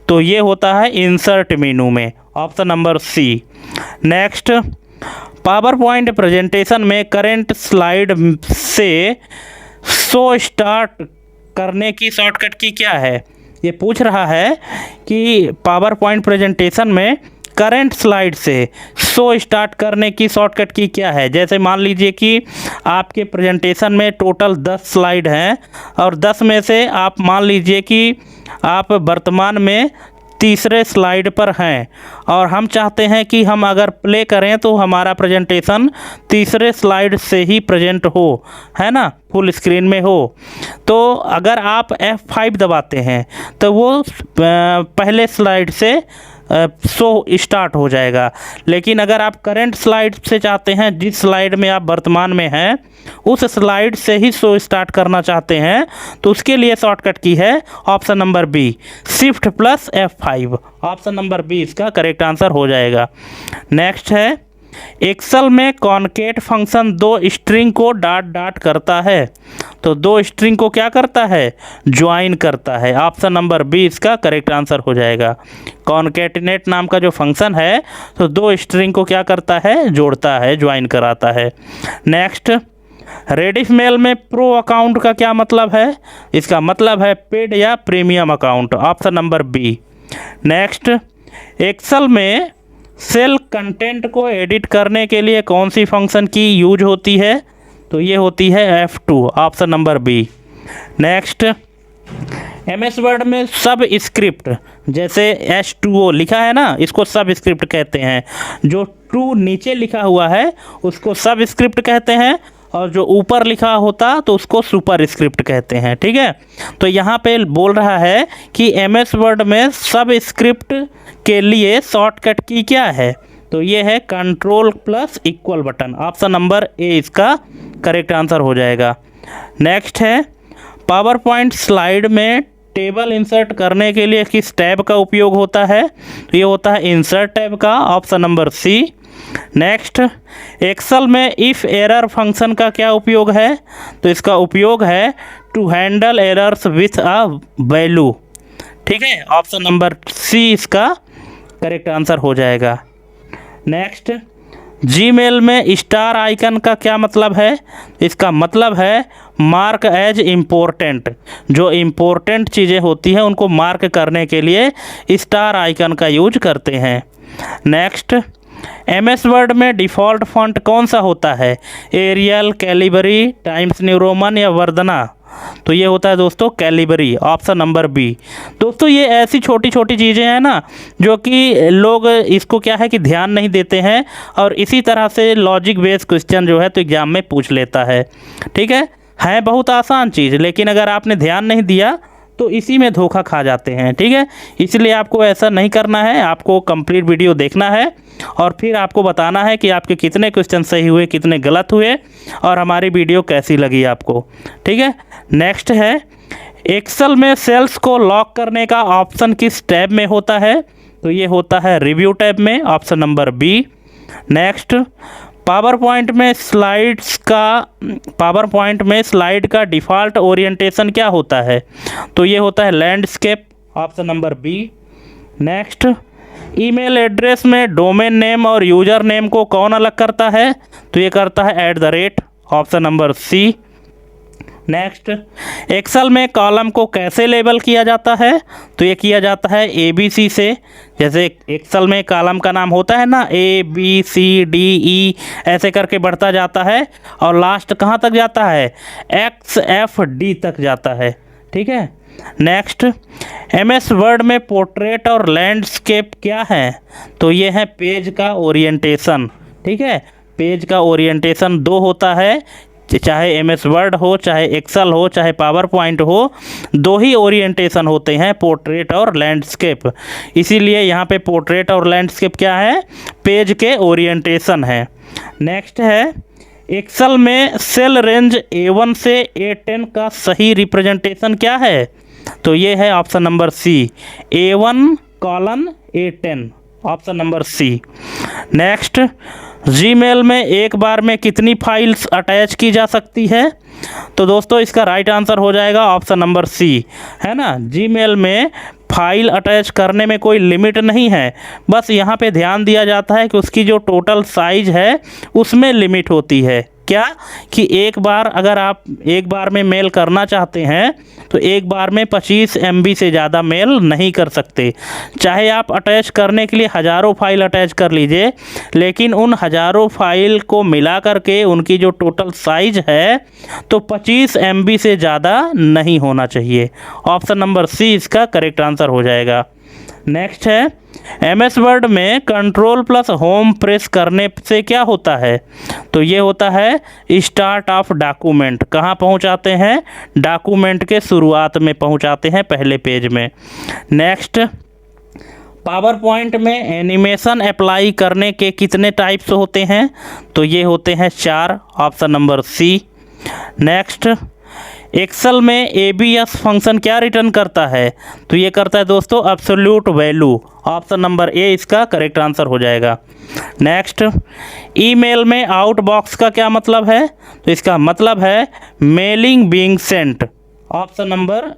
तो ये होता है इंसर्ट मेनू में, option number C. Next, PowerPoint presentation में करंट स्लाइड से शो स्टार्ट करने की शॉर्टकट की क्या है, ये पूछ रहा है कि पावर पॉइंट प्रेजेंटेशन में करंट स्लाइड से शो स्टार्ट करने की शॉर्टकट की क्या है। जैसे मान लीजिए कि आपके प्रेजेंटेशन में टोटल 10 स्लाइड हैं और 10 में से आप मान लीजिए कि आप वर्तमान में तीसरे स्लाइड पर हैं और हम चाहते हैं कि हम अगर प्ले करें तो हमारा प्रेजेंटेशन तीसरे स्लाइड से ही प्रेजेंट हो, है ना, फुल स्क्रीन में हो। तो अगर आप F5 दबाते हैं तो वो पहले स्लाइड से शो स्टार्ट हो जाएगा। लेकिन अगर आप करंट स्लाइड से चाहते हैं, जिस स्लाइड में आप वर्तमान में हैं उस स्लाइड से ही शो स्टार्ट करना चाहते हैं, तो उसके लिए शॉर्टकट की है option number B, shift plus F5। Option number B इसका करेक्ट आंसर हो जाएगा। नेक्स्ट है, एक्सेल में कॉनकेट फंक्शन दो स्ट्रिंग को डॉट डॉट करता है। तो दो स्ट्रिंग को क्या करता है, ज्वाइन करता है। ऑप्शन नंबर बी इसका करेक्ट आंसर हो जाएगा। कॉनकेटिनेट नाम का जो फंक्शन है तो दो स्ट्रिंग को क्या करता है, जोड़ता है, ज्वाइन कराता है। नेक्स्ट, रेडिफ मेल में प्रो अकाउंट का क्या मतलब है। इसका मतलब है पेड या premium account. Option number B. Next, Excel में सेल कंटेंट को एडिट करने के लिए कौन सी फंक्शन की यूज होती है। तो ये होती है F2। Option number B. Next, MS Word में सब स्क्रिप्ट, जैसे H2O लिखा है ना, इसको सब स्क्रिप्ट कहते हैं। जो 2 नीचे लिखा हुआ है उसको सब स्क्रिप्ट कहते हैं और जो ऊपर लिखा होता तो उसको सुपर स्क्रिप्ट कहते हैं। ठीक है, तो यहाँ पे बोल रहा है कि MS वर्ड में सब स्क्रिप्ट के लिए शॉर्टकट की क्या है। तो ये है control plus equal button. Option number A इसका करेक्ट आंसर हो जाएगा। नेक्स्ट है, पावर पॉइंट स्लाइड में टेबल इंसर्ट करने के लिए किस टैब का उपयोग होता है। तो ये होता है इंसर्ट टैब का। Option number C. Next, Excel में इफ़ एरर फंक्शन का क्या उपयोग है। तो इसका उपयोग है to handle errors with a value. ठीक है, ऑप्शन नंबर सी इसका करेक्ट आंसर हो जाएगा। नेक्स्ट, जीमेल में स्टार आइकन का क्या मतलब है। इसका मतलब है मार्क एज इम्पोर्टेंट। जो इम्पोर्टेंट चीज़ें होती हैं उनको मार्क करने के लिए स्टार आइकन का यूज करते हैं। नेक्स्ट, MS वर्ड में डिफ़ॉल्ट फॉन्ट कौन सा होता है। Arial, Calibri, Times New Roman या वर्धना। तो ये होता है दोस्तों कैलिबरी। Option number B. दोस्तों ये ऐसी छोटी छोटी चीज़ें हैं ना जो कि लोग इसको क्या है कि ध्यान नहीं देते हैं और इसी तरह से लॉजिक बेस्ड क्वेश्चन जो है तो एग्ज़ाम में पूछ लेता है। ठीक है बहुत आसान चीज़, लेकिन अगर आपने ध्यान नहीं दिया तो इसी में धोखा खा जाते हैं। ठीक है, इसलिए आपको ऐसा नहीं करना है। आपको कंप्लीट वीडियो देखना है और फिर आपको बताना है कि आपके कितने क्वेश्चन सही हुए, कितने गलत हुए और हमारी वीडियो कैसी लगी आपको। ठीक है, नेक्स्ट है, एक्सेल में सेल्स को लॉक करने का ऑप्शन किस टैब में होता है। तो ये होता है रिव्यू टैब में। Option number B. Next, PowerPoint में स्लाइड का डिफ़ॉल्ट ओरिएंटेशन क्या होता है। तो ये होता है landscape. Option number B. Next, email address में डोमेन नेम और यूज़र नेम को कौन अलग करता है। तो ये करता है @ option number C. Next, Excel में कॉलम को कैसे लेबल किया जाता है। तो ये किया जाता है ABC से। जैसे एक्सेल में कॉलम का नाम होता है ना ABCDE ऐसे करके बढ़ता जाता है और लास्ट कहाँ तक जाता है, XFD तक जाता है। ठीक है। नेक्स्ट, MS वर्ड में पोर्ट्रेट और लैंडस्केप क्या है। तो ये है पेज का ओरिएंटेशन। ठीक है, पेज का ओरिएंटेशन 2 होता है, चाहे MS वर्ड हो, चाहे एक्सेल हो, चाहे पावर पॉइंट हो, 2 ही ओरिएंटेशन होते हैं, पोर्ट्रेट और लैंडस्केप। इसीलिए यहाँ पे पोर्ट्रेट और लैंडस्केप क्या है, पेज के ओरिएंटेशन है। नेक्स्ट है, एक्सेल में सेल रेंज A1 से A10 का सही रिप्रेजेंटेशन क्या है। तो ये है option number C, A1 A10। Option number C. Next, Gmail में एक बार में कितनी फाइल्स अटैच की जा सकती है। तो दोस्तों इसका राइट आंसर हो जाएगा ऑप्शन नंबर सी, है ना। जीमेल में फाइल अटैच करने में कोई लिमिट नहीं है, बस यहाँ पे ध्यान दिया जाता है कि उसकी जो टोटल साइज है उसमें लिमिट होती है। क्या कि एक बार अगर आप एक बार में मेल करना चाहते हैं तो एक बार में 25 MB से ज़्यादा मेल नहीं कर सकते। चाहे आप अटैच करने के लिए हज़ारों फाइल अटैच कर लीजिए, लेकिन उन हज़ारों फाइल को मिला करके उनकी जो टोटल साइज है तो 25 MB से ज़्यादा नहीं होना चाहिए। ऑप्शन नंबर सी इसका करेक्ट आंसर हो जाएगा। नेक्स्ट है, MS वर्ड में कंट्रोल प्लस होम प्रेस करने से क्या होता है? तो ये होता है स्टार्ट ऑफ डॉक्यूमेंट। कहाँ पहुँचाते हैं? डॉक्यूमेंट के शुरुआत में पहुँचाते हैं, पहले पेज में। नेक्स्ट, पावर पॉइंट में एनिमेशन अप्लाई करने के कितने टाइप्स होते हैं? तो ये होते हैं 4। Option number C. Next, Excel में ABS फंक्शन क्या रिटर्न करता है? तो ये करता है दोस्तों absolute value. Option number A इसका करेक्ट आंसर हो जाएगा। नेक्स्ट, ईमेल में आउटबॉक्स का क्या मतलब है? तो इसका मतलब है mailing being sent. Option number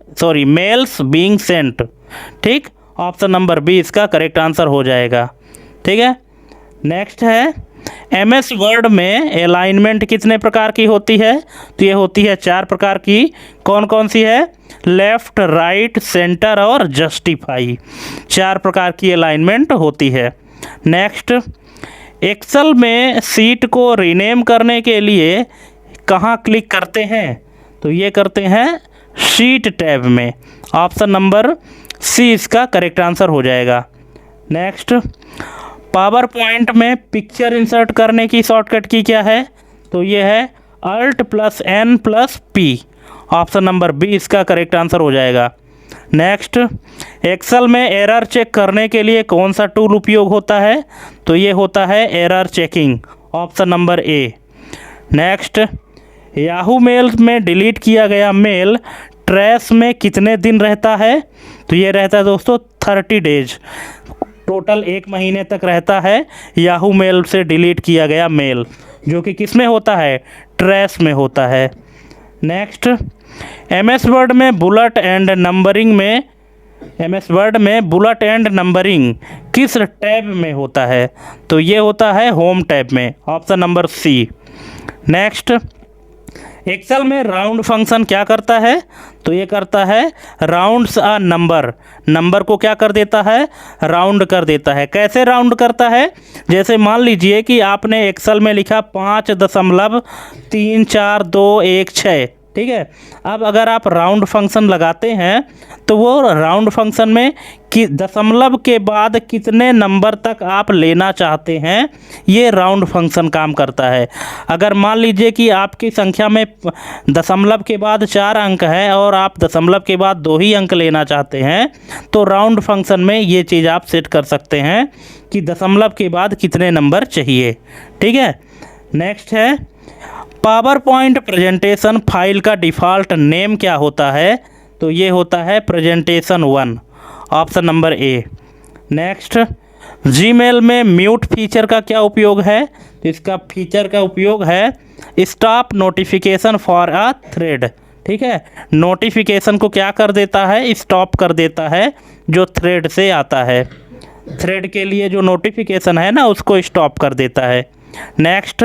mails being sent. ठीक, ऑप्शन नंबर बी इसका करेक्ट आंसर हो जाएगा। ठीक है। नेक्स्ट है, MS वर्ड में अलाइनमेंट कितने प्रकार की होती है? तो ये होती है 4 प्रकार की। कौन कौन सी है? लेफ़्ट, राइट, सेंटर और जस्टिफाई। 4 प्रकार की अलाइनमेंट होती है। नेक्स्ट, एक्सेल में सीट को रीनेम करने के लिए कहाँ क्लिक करते हैं? तो ये करते हैं शीट टैब में। ऑप्शन नंबर सी इसका करेक्ट आंसर हो जाएगा। नेक्स्ट, पावर पॉइंट में पिक्चर इंसर्ट करने की शॉर्टकट की क्या है? तो ये है Alt+N+P। ऑप्शन नंबर बी इसका करेक्ट आंसर हो जाएगा। नेक्स्ट, एक्सेल में एरर चेक करने के लिए कौन सा टूल उपयोग होता है? तो ये होता है error checking. Option number A. Next, Yahoo mail में डिलीट किया गया मेल ट्रैश में कितने दिन रहता है? तो ये रहता है दोस्तों 30 डेज। टोटल 1 महीने तक रहता है याहू मेल से डिलीट किया गया मेल, जो कि किस में होता है? ट्रैश में होता है। नेक्स्ट, MS वर्ड में बुलेट एंड नंबरिंग किस टैब में होता है? तो ये होता है होम टैब में। Option number C. Next, Excel में राउंड फंक्शन क्या करता है? तो ये करता है राउंड्स अ नंबर को क्या कर देता है? राउंड कर देता है। कैसे राउंड करता है? जैसे मान लीजिए कि आपने एक्सेल में लिखा 5.3426। ठीक है। अब अगर आप राउंड फंक्शन लगाते हैं तो वो राउंड फंक्शन में कि दशमलव के बाद कितने नंबर तक आप लेना चाहते हैं, ये राउंड फंक्शन काम करता है। अगर मान लीजिए कि आपकी संख्या में दशमलव के बाद 4 अंक है और आप दशमलव के बाद 2 ही अंक लेना चाहते हैं, तो राउंड फंक्शन में ये चीज़ आप सेट कर सकते हैं कि दशमलव के बाद कितने नंबर चाहिए। ठीक है। नेक्स्ट है, पावर पॉइंट प्रेजेंटेशन फाइल का डिफ़ॉल्ट नेम क्या होता है? तो ये होता है presentation 1। Option number A. Next, Gmail में म्यूट फीचर का क्या उपयोग है? तो इसका फीचर का उपयोग है stop notification for a thread. ठीक है। नोटिफिकेशन को क्या कर देता है? स्टॉप कर देता है, जो थ्रेड से आता है। थ्रेड के लिए जो नोटिफिकेशन है ना, उसको स्टॉप कर देता है। नेक्स्ट,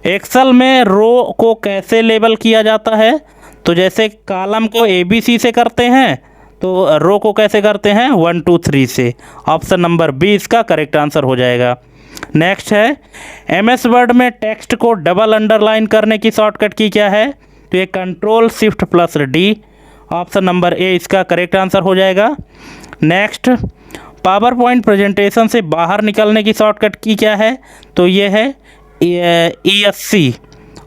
एक्सेल में रो को कैसे लेबल किया जाता है? तो जैसे कॉलम को ABC से करते हैं, तो रो को कैसे करते हैं? 1 2 3 से। ऑप्शन नंबर बी इसका करेक्ट आंसर हो जाएगा। नेक्स्ट है, MS वर्ड में टेक्स्ट को डबल अंडरलाइन करने की शॉर्टकट की क्या है? तो ये Ctrl+Shift+D। ऑप्शन नंबर ए इसका करेक्ट आंसर हो जाएगा। नेक्स्ट, पावर पॉइंट प्रेजेंटेशन से बाहर निकलने की शॉर्टकट की क्या है? तो ये है ESC।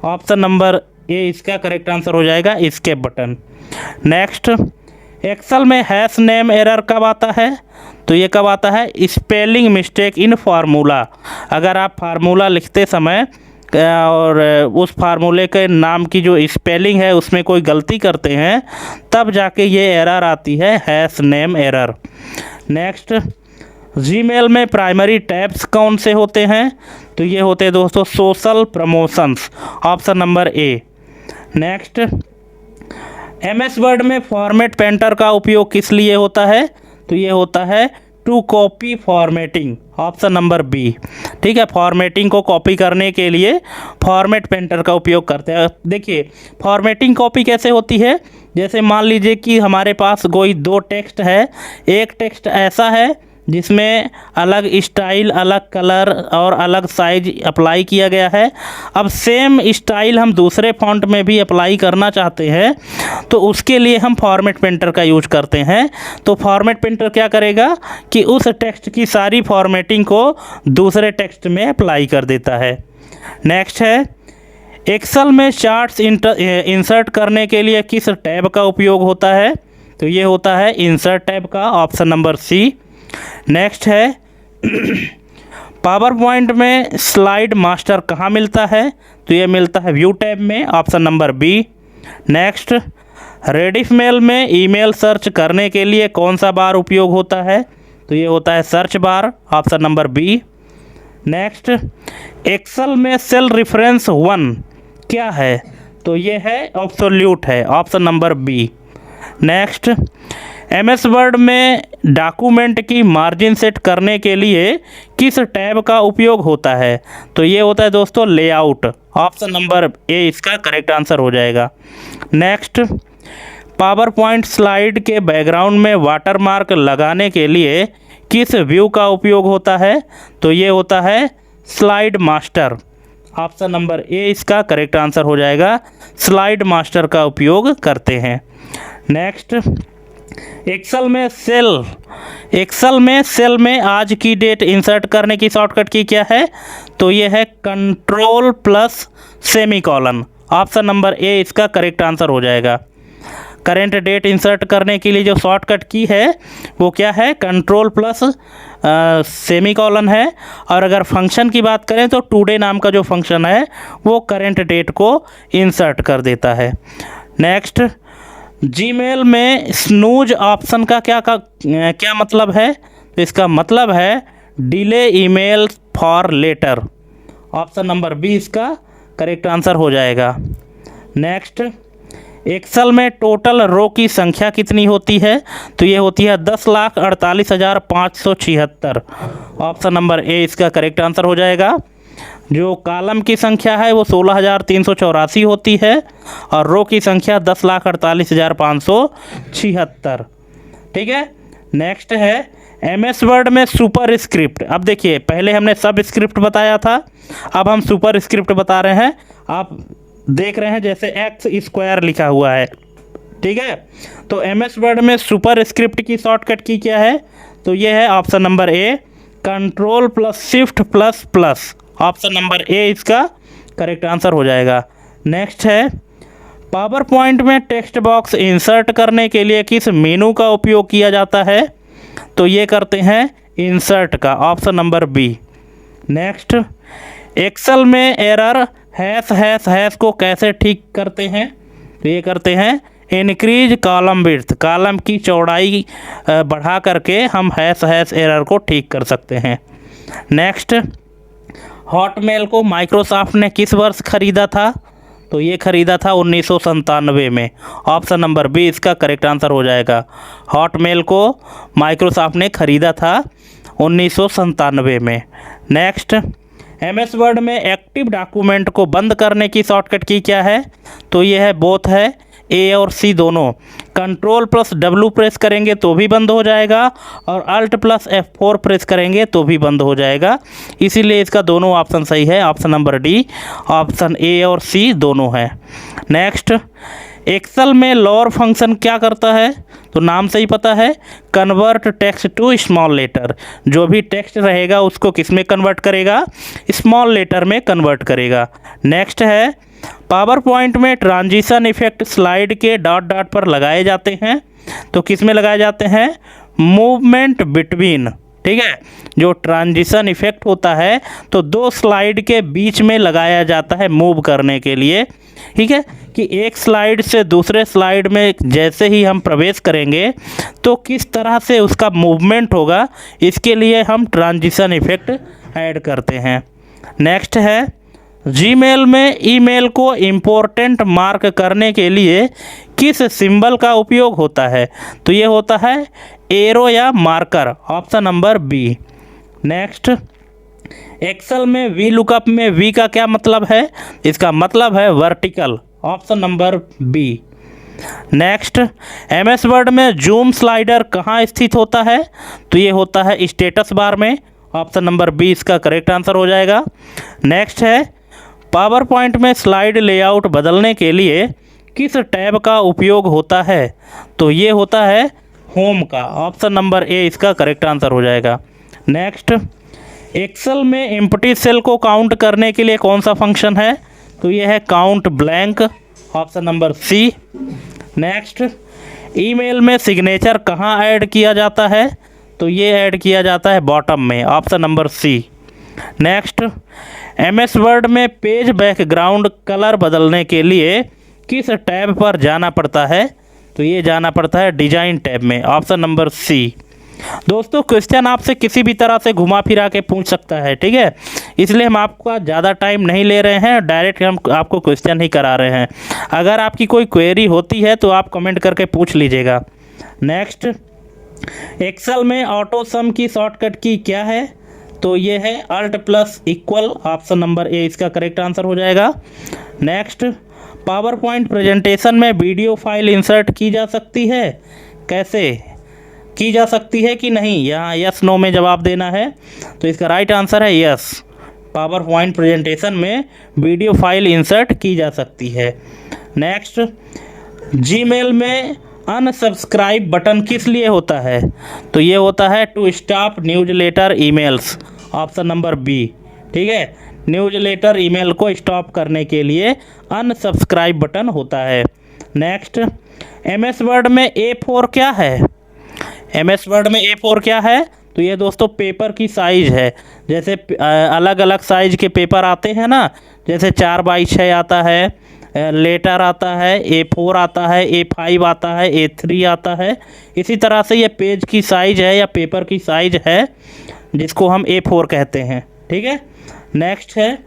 ऑप्शन नंबर ए इसका करेक्ट आंसर हो जाएगा, एस्केप बटन। नेक्स्ट, एक्सेल में हैश नेम एरर कब आता है? तो ये कब आता है? Spelling mistake in formula. अगर आप फार्मूला लिखते समय और उस फार्मूले के नाम की जो स्पेलिंग है उसमें कोई गलती करते हैं, तब जाके ये एरर आती है, hash name error. Next, Gmail में प्राइमरी टैब्स कौन से होते हैं? तो ये होते हैं दोस्तों social promotions. Option number A. Next, MS Word में फॉर्मेट पेंटर का उपयोग किस लिए होता है? तो ये होता है to copy formatting, option number B. ठीक है, फॉर्मेटिंग को कॉपी करने के लिए फॉर्मेट पेंटर का उपयोग करते हैं। देखिए फॉर्मेटिंग कॉपी कैसे होती है, जैसे मान लीजिए कि हमारे पास कोई दो टेक्स्ट है, एक टेक्स्ट ऐसा है जिसमें अलग स्टाइल, अलग कलर और अलग साइज अप्लाई किया गया है। अब सेम स्टाइल हम दूसरे फॉन्ट में भी अप्लाई करना चाहते हैं, तो उसके लिए हम फॉर्मेट पेंटर का यूज करते हैं। तो फॉर्मेट पेंटर क्या करेगा कि उस टेक्स्ट की सारी फॉर्मेटिंग को दूसरे टेक्स्ट में अप्लाई कर देता है। नेक्स्ट है, एक्सेल में चार्ट्स इंसर्ट करने के लिए किस टैब का उपयोग होता है, तो ये होता है इंसर्ट टैब का, ऑप्शन नंबर सी। नेक्स्ट है, पावर पॉइंट में स्लाइड मास्टर कहाँ मिलता है, तो ये मिलता है व्यू टैब में, option number B. Next, Rediff mail में ईमेल सर्च करने के लिए कौन सा बार उपयोग होता है, तो ये होता है search bar, option number B. Next, Excel में सेल रेफरेंस 1 क्या है, तो ये है एब्सोल्यूट है, option number B. Next, MS Word में डॉक्यूमेंट की मार्जिन सेट करने के लिए किस टैब का उपयोग होता है, तो ये होता है दोस्तों लेआउट, ऑप्शन नंबर ए इसका करेक्ट आंसर हो जाएगा। नेक्स्ट, पावर पॉइंट स्लाइड के बैकग्राउंड में वाटरमार्क लगाने के लिए किस व्यू का उपयोग होता है, तो ये होता है slide master, option number A इसका करेक्ट आंसर हो जाएगा। स्लाइड मास्टर का उपयोग करते हैं। नेक्स्ट, एक्सेल में सेल में आज की डेट इंसर्ट करने की शॉर्टकट की क्या है, तो ये है control plus semicolon, option number A इसका करेक्ट आंसर हो जाएगा। करेंट डेट इंसर्ट करने के लिए जो शॉर्टकट की है वो क्या है, कंट्रोल प्लस सेमीकोलन है। और अगर फंक्शन की बात करें तो टुडे नाम का जो फंक्शन है वो करेंट डेट को इंसर्ट कर देता है। नेक्स्ट, जीमेल में स्नूज ऑप्शन का क्या मतलब है, तो इसका मतलब है delay email for later, option number B इसका करेक्ट आंसर हो जाएगा। नेक्स्ट, एक्सेल में टोटल रो की संख्या कितनी होती है, तो ये होती है 10,48,576, ऑप्शन नंबर ए इसका करेक्ट आंसर हो जाएगा। जो कॉलम की संख्या है वो 16,384 होती है और रो की संख्या 10,48,576। ठीक है। नेक्स्ट है एमएस वर्ड में सुपर स्क्रिप्ट। अब देखिए पहले हमने सब स्क्रिप्ट बताया था, अब हम सुपर स्क्रिप्ट बता रहे हैं। आप देख रहे हैं जैसे एक्स स्क्वायर लिखा हुआ है, ठीक है। तो एमएस वर्ड में सुपर स्क्रिप्ट की शॉर्टकट की क्या है, तो ये है option number A control plus shift plus plus, option number A इसका करेक्ट आंसर हो जाएगा। नेक्स्ट है पावर पॉइंट में टेक्स्ट बॉक्स इंसर्ट करने के लिए किस मेनू का उपयोग किया जाता है, तो ये करते हैं इंसर्ट का, option number B. Next, Excel में एरर हैश को कैसे ठीक करते हैं, तो ये करते हैं इंक्रीज कॉलम विड्थ, कॉलम की चौड़ाई बढ़ा करके हम हैश एरर को ठीक कर सकते हैं। नेक्स्ट, हॉटमेल को माइक्रोसॉफ्ट ने किस वर्ष खरीदा था, तो ये खरीदा था 1997 में, ऑप्शन नंबर बी इसका करेक्ट आंसर हो जाएगा। हॉटमेल को माइक्रोसॉफ्ट ने खरीदा था 1997 में। नेक्स्ट, एमएस वर्ड में एक्टिव डॉक्यूमेंट को बंद करने की शॉर्टकट की क्या है, तो ये है बोथ है, ए और सी दोनों। कंट्रोल प्लस डब्ल्यू प्रेस करेंगे तो भी बंद हो जाएगा और अल्ट प्लस F4 प्रेस करेंगे तो भी बंद हो जाएगा, इसीलिए इसका दोनों ऑप्शन सही है, option number D, option A और सी दोनों है। नेक्स्ट, एक्सेल में लोअर फंक्शन क्या करता है, तो नाम से ही पता है convert text to small letter, जो भी टेक्स्ट रहेगा उसको किस में कन्वर्ट करेगा, स्मॉल लेटर में कन्वर्ट करेगा। नेक्स्ट है पावर पॉइंट में ट्रांजिशन इफेक्ट स्लाइड के डॉट डॉट पर लगाए जाते हैं, तो किस में लगाए जाते हैं, मूवमेंट बिटवीन, ठीक है। जो ट्रांजिशन इफेक्ट होता है तो दो स्लाइड के बीच में लगाया जाता है मूव करने के लिए, ठीक है, कि एक स्लाइड से दूसरे स्लाइड में जैसे ही हम प्रवेश करेंगे तो किस तरह से उसका मूवमेंट होगा, इसके लिए हम ट्रांजिशन इफेक्ट ऐड करते हैं। नेक्स्ट है जीमेल में ईमेल को इम्पोर्टेंट मार्क करने के लिए किस सिंबल का उपयोग होता है? तो ये होता है एरो या marker, option number B. Next, Excel में वी लुकअप में वी का क्या मतलब है? इसका मतलब है vertical, option number B. Next, MS Word में जूम स्लाइडर कहाँ स्थित होता है? तो ये होता है स्टेटस बार में, ऑप्शन नंबर बी इसका करेक्ट आंसर हो जाएगा। नेक्स्ट है, पावर पॉइंट में स्लाइड लेआउट बदलने के लिए किस टैब का उपयोग होता है? तो ये होता है होम का, ऑप्शन नंबर ए इसका करेक्ट आंसर हो जाएगा। नेक्स्ट, एक्सेल में एम्प्टी सेल को काउंट करने के लिए कौन सा फंक्शन है? तो ये है count blank, option number C. Next, email में सिग्नेचर कहाँ ऐड किया जाता है? तो ये ऐड किया जाता है बॉटम में, option number C. Next, MS Word में पेज बैकग्राउंड कलर बदलने के लिए किस टैब पर जाना पड़ता है? तो ये जाना पड़ता है डिजाइन टैब में, ऑप्शन नंबर सी। दोस्तों, क्वेश्चन आपसे किसी भी तरह से घुमा फिरा के पूछ सकता है, ठीक है, इसलिए हम आपका ज़्यादा टाइम नहीं ले रहे हैं, डायरेक्ट हम आपको क्वेश्चन ही करा रहे हैं। अगर आपकी कोई क्वेरी होती है तो आप कमेंट करके पूछ लीजिएगा। नेक्स्ट, एक्सेल में ऑटो सम की शॉर्टकट की क्या है? तो ये है alt plus equal, option number A इसका करेक्ट आंसर हो जाएगा। नेक्स्ट, पावर पॉइंट प्रेजेंटेशन में वीडियो फाइल इंसर्ट की जा सकती है? कैसे की जा सकती है कि नहीं, यहाँ यस नो में जवाब देना है। तो इसका राइट आंसर है यस, पावर पॉइंट प्रेजेंटेशन में वीडियो फाइल इंसर्ट की जा सकती है। नेक्स्ट, जीमेल में अनसब्सक्राइब बटन किस लिए होता है? तो ये होता है to stop newsletter emails, option number B. ठीक है, न्यूज़लेटर ईमेल को स्टॉप करने के लिए अनसब्सक्राइब बटन होता है। नेक्स्ट, एमएस वर्ड में A4 क्या है? एमएस वर्ड में A4 क्या है? तो ये दोस्तों पेपर की साइज़ है। जैसे अलग अलग साइज़ के पेपर आते हैं ना, जैसे 4x6 आता है, लेटर आता है, A4 आता है, A5 आता है, A3 आता है। इसी तरह से ये पेज की साइज़ है या पेपर की साइज़ है जिसको हम A4 कहते हैं। ठीक है। नेक्स्ट है,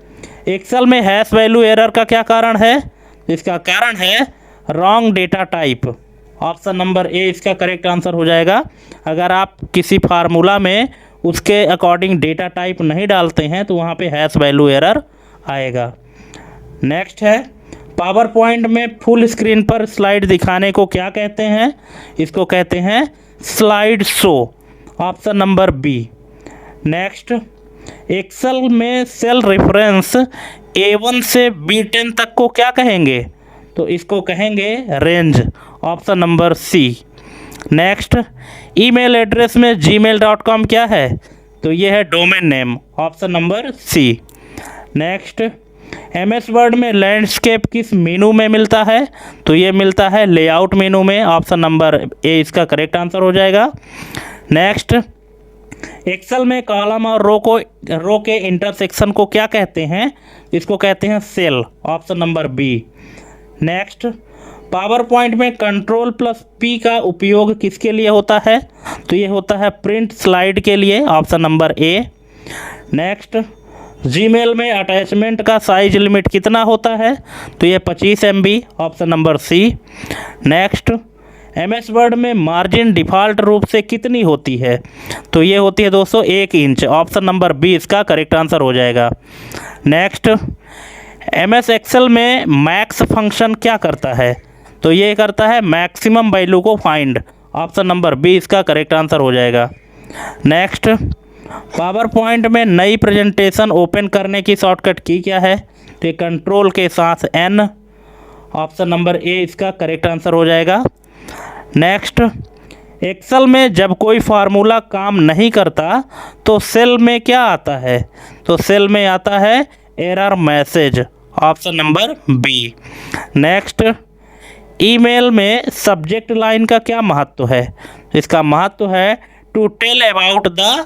एक्सेल में हैश वैल्यू एरर का क्या कारण है? इसका कारण है wrong data type, option number A इसका करेक्ट आंसर हो जाएगा। अगर आप किसी फार्मूला में उसके अकॉर्डिंग डेटा टाइप नहीं डालते हैं तो वहाँ पे हैश वैल्यू एरर आएगा। नेक्स्ट है, पावर पॉइंट में फुल स्क्रीन पर स्लाइड दिखाने को क्या कहते हैं? इसको कहते हैं slide show, option number B. Next, Excel में सेल रेफरेंस A1 से B10 तक को क्या कहेंगे? तो इसको कहेंगे range, option number C. Next, email address में gmail.com क्या है? तो ये है domain name, option number C. Next, MS Word में लैंडस्केप किस मेनू में मिलता है? तो ये मिलता है लेआउट मेनू में, ऑप्शन नंबर ए इसका करेक्ट आंसर हो जाएगा। नेक्स्ट, एक्सेल में कॉलम और रो के इंटरसेक्शन को क्या कहते हैं? इसको कहते हैं cell, option number B. Next, PowerPoint में कंट्रोल प्लस पी का उपयोग किसके लिए होता है? तो ये होता है प्रिंट स्लाइड के लिए, option number A. Next, Gmail में अटैचमेंट का साइज लिमिट कितना होता है? तो ये 25 MB, option number C. Next, MS Word में मार्जिन डिफ़ॉल्ट रूप से कितनी होती है? तो ये होती है दोस्तों 1 इंच, ऑप्शन नंबर बी इसका करेक्ट आंसर हो जाएगा। नेक्स्ट, एमएस एक्सेल में मैक्स फंक्शन क्या करता है? तो ये करता है मैक्सिमम वैल्यू को फाइंड, ऑप्शन नंबर बी इसका करेक्ट आंसर हो जाएगा। नेक्स्ट, पावर पॉइंट में नई प्रेजेंटेशन ओपन करने की शॉर्टकट की क्या है? तो कंट्रोल के साथ N, ऑप्शन नंबर ए इसका करेक्ट आंसर हो जाएगा। नेक्स्ट, एक्सेल में जब कोई फार्मूला काम नहीं करता तो सेल में क्या आता है? तो सेल में आता है error message, option number B. Next, email में सब्जेक्ट लाइन का क्या महत्व है? इसका महत्व है to tell about the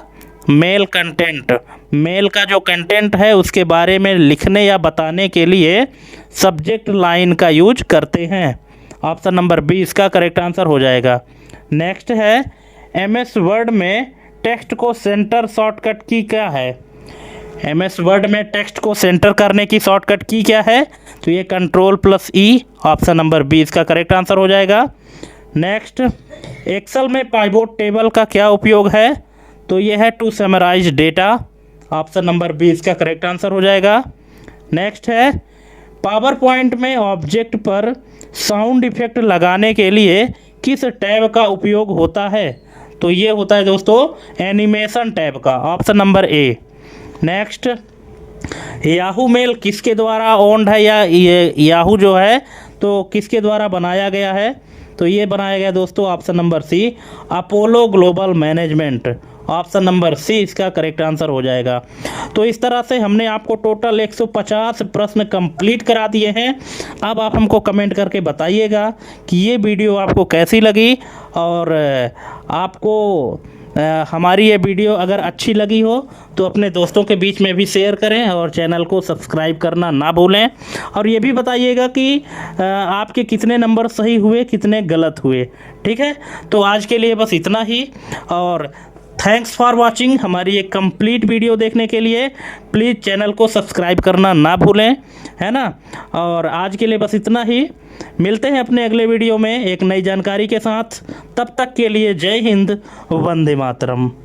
mail content, mail का जो कंटेंट है उसके बारे में लिखने या बताने के लिए सब्जेक्ट लाइन का यूज करते हैं, ऑप्शन नंबर बी इसका करेक्ट आंसर हो जाएगा। नेक्स्ट है, एमएस वर्ड में टेक्स्ट को सेंटर शॉर्टकट की क्या है? MS वर्ड में टेक्स्ट को सेंटर करने की शॉर्टकट की क्या है? तो ये Ctrl+E, ऑप्शन नंबर बी इसका करेक्ट आंसर हो जाएगा। नेक्स्ट, एक्सेल में पाइवोट टेबल का क्या उपयोग है? तो ये है to summarise data, option number B इसका करेक्ट आंसर हो जाएगा। नेक्स्ट है, पावर पॉइंट में ऑब्जेक्ट पर साउंड इफेक्ट लगाने के लिए किस टैब का उपयोग होता है? तो ये होता है दोस्तों एनिमेशन टैब का, option number A. Next, Yahoo mail किसके द्वारा ओन्ड है, या ये याहू जो है तो किसके द्वारा बनाया गया है? तो ये बनाया गया दोस्तों option number C, Apollo Global Management, option number C इसका करेक्ट आंसर हो जाएगा। तो इस तरह से हमने आपको टोटल 150 प्रश्न कंप्लीट करा दिए हैं। अब आप हमको कमेंट करके बताइएगा कि ये वीडियो आपको कैसी लगी, और आपको हमारी ये वीडियो अगर अच्छी लगी हो तो अपने दोस्तों के बीच में भी शेयर करें और चैनल को सब्सक्राइब करना ना भूलें। और ये भी बताइएगा कि आपके कितने नंबर सही हुए, कितने गलत हुए। ठीक है, तो आज के लिए बस इतना ही, और थैंक्स फॉर वाचिंग। हमारी एक कंप्लीट वीडियो देखने के लिए प्लीज़ चैनल को सब्सक्राइब करना ना भूलें, है ना। और आज के लिए बस इतना ही, मिलते हैं अपने अगले वीडियो में एक नई जानकारी के साथ। तब तक के लिए जय हिंद, वंदे मातरम।